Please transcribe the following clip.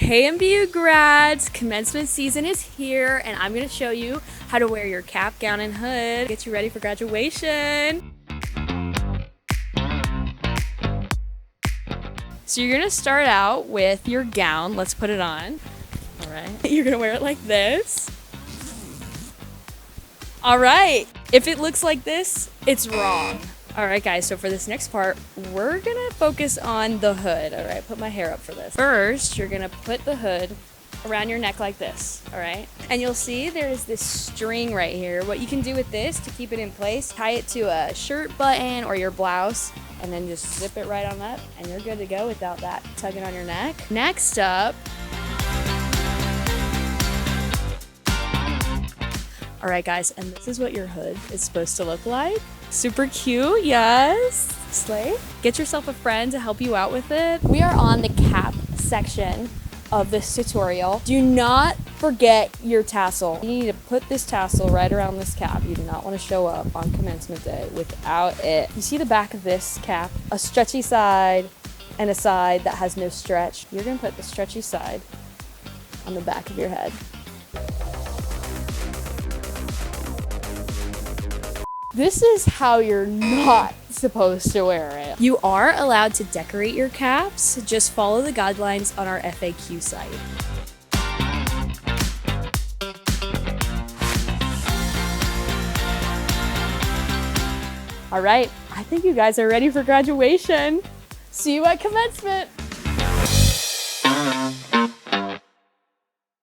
Hey MBU grads, commencement season is here and I'm going to show you how to wear your cap, gown, and hood. Get you ready for graduation. So you're going to start out with your gown. Let's put it on. All right. You're going to wear it like this. All right. If it looks like this, it's wrong. All right, guys, so for this next part, we're gonna focus on the hood. All right, put my hair up for this. First, you're gonna put the hood around your neck like this, all right? And you'll see there's this string right here. What you can do with this to keep it in place, tie it to a shirt button or your blouse, and then just zip it right on up, and you're good to go without that tugging on your neck. Next up, all right, guys, and this is what your hood is supposed to look like. Super cute, yes. Slay. Get yourself a friend to help you out with it. We are on the cap section of this tutorial. Do not forget your tassel. You need to put this tassel right around this cap. You do not want to show up on commencement day without it. You see the back of this cap? A stretchy side and a side that has no stretch. You're gonna put the stretchy side on the back of your head. This is how you're not supposed to wear it. You are allowed to decorate your caps. Just follow the guidelines on our FAQ site. All right, I think you guys are ready for graduation. See you at commencement.